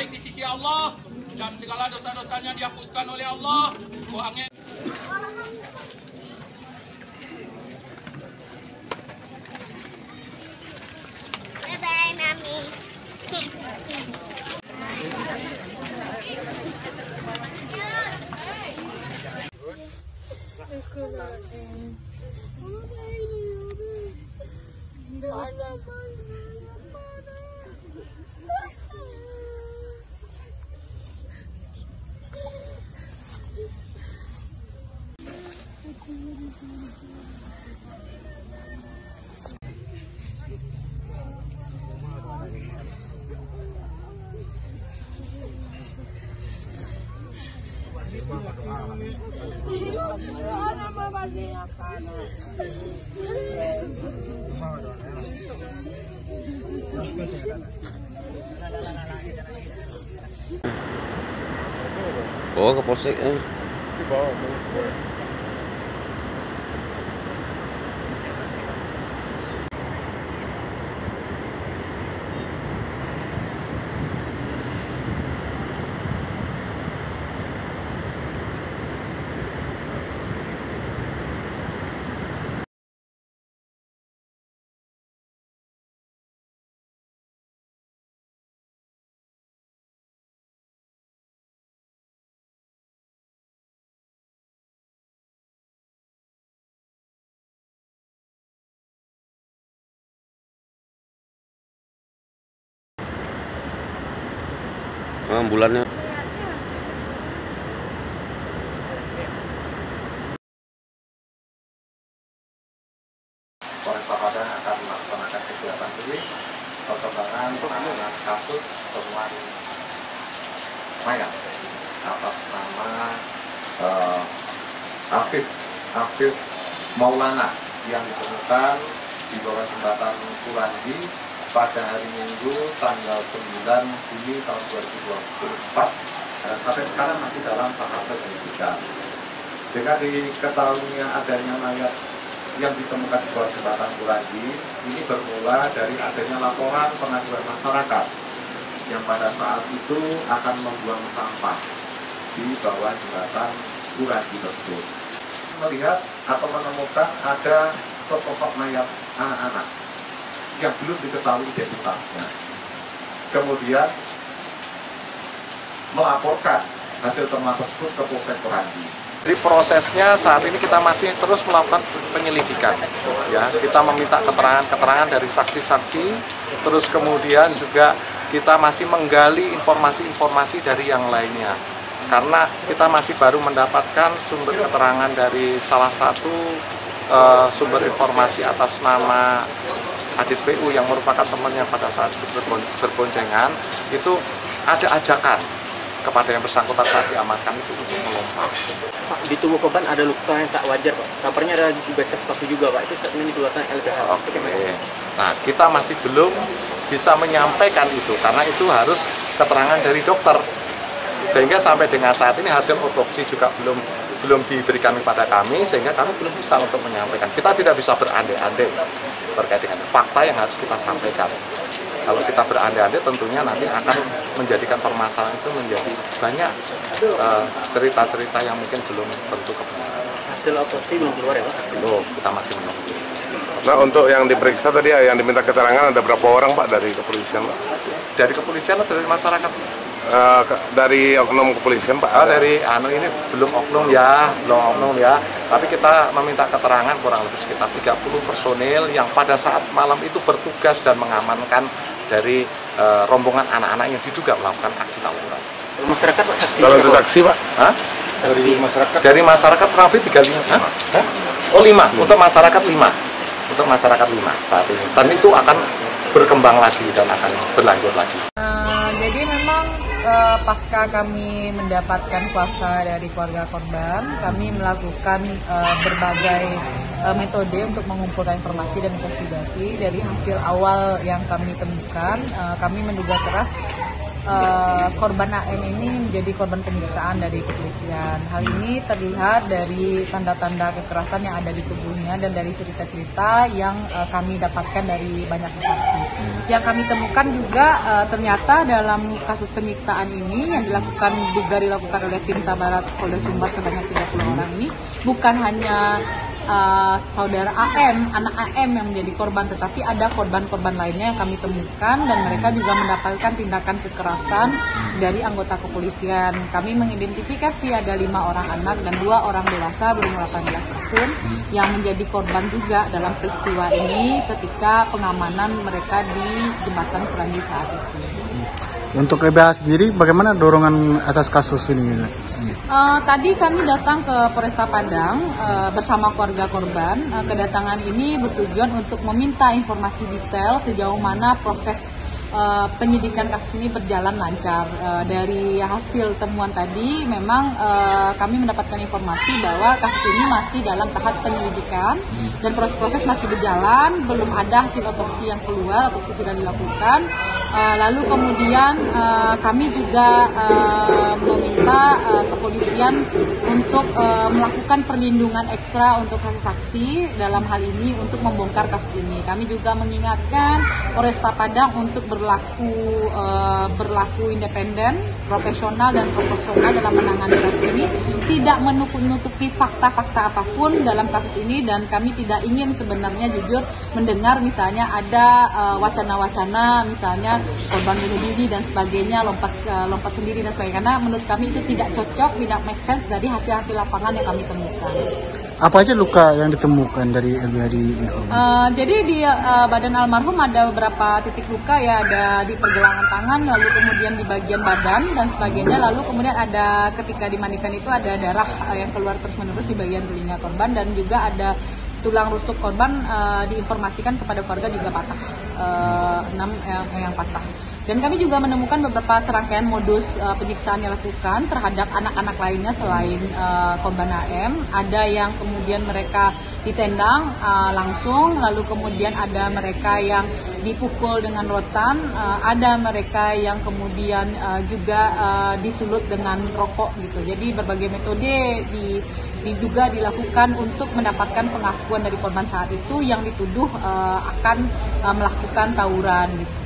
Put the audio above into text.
baik di sisi Allah dan segala dosa-dosanya dihapuskan oleh Allah. Bye-bye, Mami. Oh, ke polsek ya. Ambulannya. Polresta Padang akan melaksanakan kegiatan tulis perkembangan penanganan kasus temuan mayat atas nama Afif Maulana yang ditemukan di bawah jembatan Kuranji pada hari Minggu tanggal 9 Juni tahun 2024 dan sampai sekarang masih dalam tahap penyelidikan. Dengan diketahuinya adanya mayat yang ditemukan di bawah jembatan Kuranji ini bermula dari adanya laporan pengaduan masyarakat yang pada saat itu akan membuang sampah di bawah jembatan Kuranji tersebut. Melihat atau menemukan ada sesosok mayat anak-anak yang belum diketahui identitasnya. Kemudian melaporkan hasil temuan tersebut ke Polsek Kuranji. Di prosesnya saat ini kita masih terus melakukan penyelidikan. Ya, kita meminta keterangan dari saksi-saksi, terus kemudian juga kita masih menggali informasi-informasi dari yang lainnya. Karena kita masih baru mendapatkan sumber keterangan dari salah satu sumber informasi atas nama Hadis PU yang merupakan temannya pada saat berboncengan, itu ada ajakan kepada yang bersangkutan saat diamankan itu untuk melompat. Pak, di tubuh korban ada luka yang tak wajar, Pak. Kabarnya ada juga sepatu juga, Pak. Itu saat ini dikeluarkan LBH. Oke. Nah, kita masih belum bisa menyampaikan itu karena itu harus keterangan dari dokter. Sehingga sampai dengan saat ini hasil otopsi juga belum diberikan kepada kami, sehingga kami belum bisa untuk menyampaikan. Kita tidak bisa berandai-andai terkait dengan fakta yang harus kita sampaikan. Kalau kita berandai-andai tentunya nanti akan menjadikan permasalahan itu menjadi banyak cerita-cerita yang mungkin belum tentu kebenaran. Hasil otopsi belum keluar ya, Pak? Belum, kita masih menunggu. Nah, untuk yang diperiksa tadi yang diminta keterangan ada berapa orang, Pak, dari kepolisian, Pak? Dari kepolisian atau dari masyarakat? Dari oknum kepolisian, Pak? Dari ini belum oknum ya. Tapi kita meminta keterangan kurang lebih sekitar 30 personil yang pada saat malam itu bertugas dan mengamankan dari rombongan anak-anak yang diduga melakukan aksi tawuran. Masyarakat, Pak? Kalau untuk saksi, Pak? Hah? Dari masyarakat kurang lebih 35. Hah? Oh 5, untuk masyarakat 5. Untuk masyarakat 5 saat ini. Dan itu akan berkembang lagi dan akan berlanjut lagi. Jadi memang pasca kami mendapatkan kuasa dari keluarga korban, kami melakukan berbagai metode untuk mengumpulkan informasi dan investigasi. Dari hasil awal yang kami temukan, kami menduga keras korban AM ini menjadi korban penyiksaan dari kepolisian. Hal ini terlihat dari tanda-tanda kekerasan yang ada di tubuhnya dan dari cerita-cerita yang kami dapatkan dari banyak saksi. Yang kami temukan juga ternyata dalam kasus penyiksaan ini yang dilakukan oleh tim Tabarat Polda Sumbar sebanyak 30 orang ini bukan hanya saudara AM, anak AM yang menjadi korban, tetapi ada korban-korban lainnya yang kami temukan dan mereka juga mendapatkan tindakan kekerasan dari anggota kepolisian. Kami mengidentifikasi ada 5 orang anak dan 2 orang dewasa berumur 18 tahun yang menjadi korban juga dalam peristiwa ini ketika pengamanan mereka di jembatan Surangi saat itu. Untuk LBH sendiri, bagaimana dorongan atas kasus ini? Tadi kami datang ke Polresta Padang bersama keluarga korban. Kedatangan ini bertujuan untuk meminta informasi detail sejauh mana proses penyidikan kasus ini berjalan lancar. Dari hasil temuan tadi, memang kami mendapatkan informasi bahwa kasus ini masih dalam tahap penyelidikan dan proses-proses masih berjalan, belum ada hasil otopsi yang keluar, otopsi sudah dilakukan. Lalu kemudian kami juga meminta kepolisian untuk melakukan perlindungan ekstra untuk saksi dalam hal ini untuk membongkar kasus ini. Kami juga mengingatkan Polresta Padang untuk berlaku independen, profesional dan proporsional dalam menangani kasus ini, tidak menutupi fakta-fakta apapun dalam kasus ini, dan kami tidak ingin sebenarnya jujur mendengar misalnya ada wacana-wacana misalnya korban bunuh diri dan sebagainya, lompat sendiri dan sebagainya, karena menurut kami itu tidak cocok, tidak make sense dari hasil-hasil lapangan yang kami temukan. Apa aja luka yang ditemukan dari LBH ini? Jadi di badan almarhum ada beberapa titik luka ya, ada di pergelangan tangan, lalu kemudian di bagian badan dan sebagainya, lalu kemudian ada ketika dimandikan itu ada darah yang keluar terus-menerus di bagian telinga korban, dan juga ada tulang rusuk korban diinformasikan kepada keluarga juga patah, 6 yang patah. Dan kami juga menemukan beberapa serangkaian modus penyiksaan yang dilakukan terhadap anak-anak lainnya selain korban AM. Ada yang kemudian mereka ditendang langsung, lalu kemudian ada mereka yang dipukul dengan rotan, ada mereka yang kemudian juga disulut dengan rokok gitu. Jadi berbagai metode diduga dilakukan untuk mendapatkan pengakuan dari korban saat itu yang dituduh akan melakukan tawuran gitu.